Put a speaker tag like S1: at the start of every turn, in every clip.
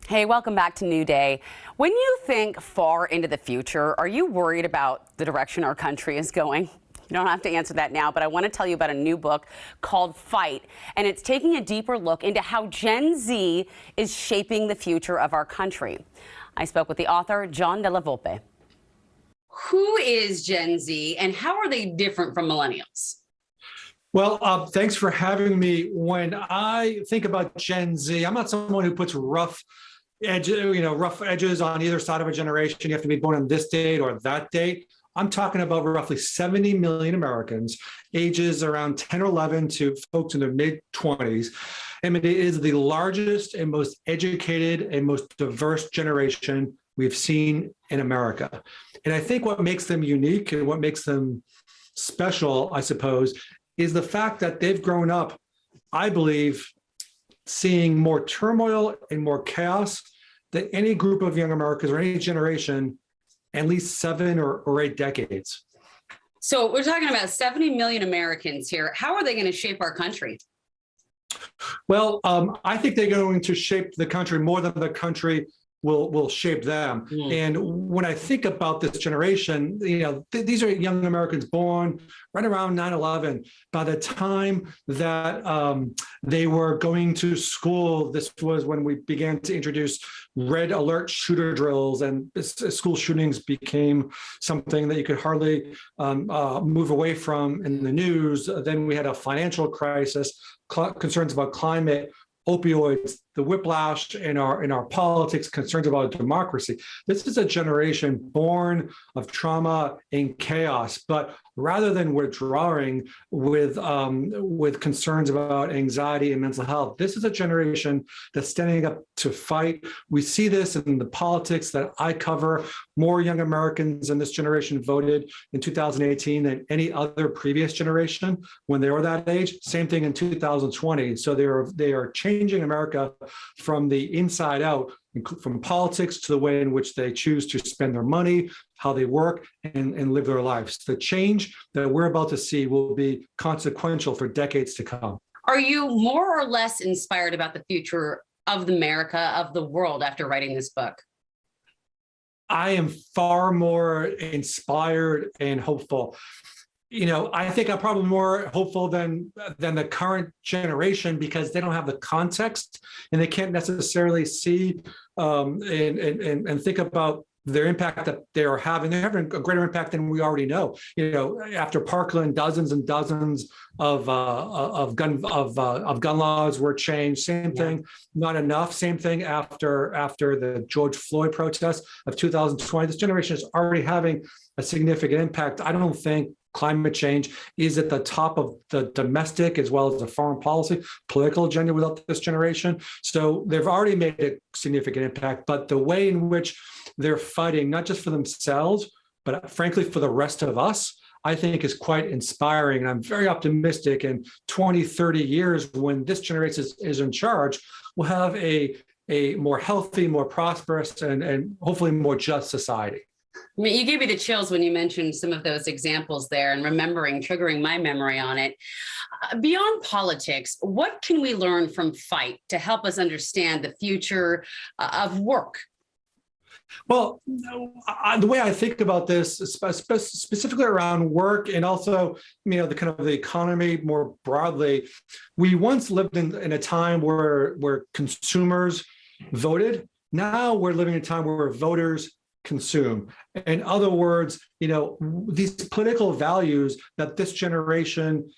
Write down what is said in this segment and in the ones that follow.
S1: Hey, welcome back to New Day. When you think far into the future, are you worried about the direction our country is going? You don't have to answer that now, but I want to tell you about a new book called Fight, and it's taking a deeper look into how Gen Z is shaping the future of our country. I spoke with the author, John Della Volpe. Who is Gen Z, and how are they different from millennials?
S2: Well, thanks for having me. When I think about Gen Z, I'm not someone who puts rough edges on either side of a generation. You have to be born on this date or that date. I'm talking about roughly 70 million Americans, ages around 10 or 11 to folks in their mid-20s. I mean, it is the largest and most educated and most diverse generation we've seen in America. And I think what makes them unique and what makes them special, I suppose, is the fact that they've grown up, I believe, seeing more turmoil and more chaos than any group of young Americans or any generation, at least 7 or 8 decades.
S1: So we're talking about 70 million Americans here. How are they going to shape our country?
S2: Well, I think they're going to shape the country more than the country will shape them. And when I think about this generation, these are young Americans born right around 9/11. By the time that they were going to school, this was when we began to introduce red alert shooter drills, and school shootings became something that you could hardly move away from in the news. Then we had a financial crisis, concerns about climate, opioids, the whiplash in our politics, concerns about democracy. This is a generation born of trauma and chaos, but rather than withdrawing with concerns about anxiety and mental health, this is a generation that's standing up to fight. We see this in the politics that I cover. More young Americans in this generation voted in 2018 than any other previous generation when they were that age. Same thing in 2020. So they are changing America from the inside out, from politics to the way in which they choose to spend their money, how they work, and live their lives. The change that we're about to see will be consequential for decades to come.
S1: Are you more or less inspired about the future of America, of the world, after writing this book?
S2: I am far more inspired and hopeful. I think I'm probably more hopeful than the current generation, because they don't have the context and they can't necessarily see and think about their impact that they are having. They're having a greater impact than we already know. After Parkland, dozens and dozens of gun laws were changed. Same thing, not enough. Same thing after the George Floyd protests of 2020. This generation is already having a significant impact. I don't think climate change is at the top of the domestic as well as the foreign policy, political agenda without this generation. So they've already made a significant impact, but the way in which they're fighting, not just for themselves, but frankly for the rest of us, I think is quite inspiring. And I'm very optimistic in 20, 30 years, when this generation is in charge, we'll have a more healthy, more prosperous, and hopefully more just society.
S1: I mean, you gave me the chills when you mentioned some of those examples there, and triggering my memory on it. Beyond politics, what can we learn from Fight to help us understand the future of work?
S2: Well, the way I think about this, specifically around work and also, the kind of the economy more broadly, we once lived in a time where consumers voted. Now we're living in a time where voters consume. In other words, these political values that this generation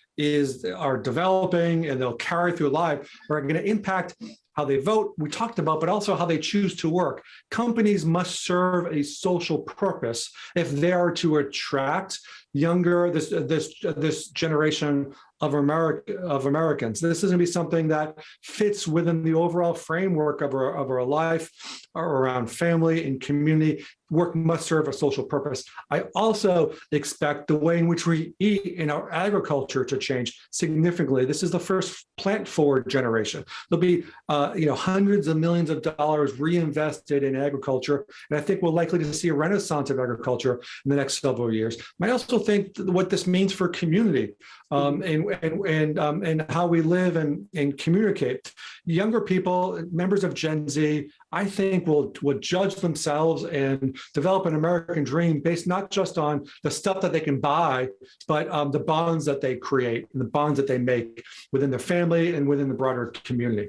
S2: are developing and they'll carry through life are going to impact how they vote, we talked about, but also how they choose to work. Companies must serve a social purpose if they are to attract this generation of Americans. This is going to be something that fits within the overall framework of our life, around family and community. Work must serve a social purpose. I also expect the way in which we eat in our agriculture to change significantly. This is the first plant-forward generation. There'll be hundreds of millions of dollars reinvested in agriculture, and I think we're likely to see a renaissance of agriculture in the next several years. I also think what this means for community and how we live and communicate. Younger people, members of Gen Z, I think would judge themselves and develop an American dream based not just on the stuff that they can buy, but the bonds that they create and the bonds that they make within their family and within the broader community.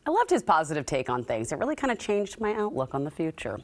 S1: I loved his positive take on things. It really kind of changed my outlook on the future.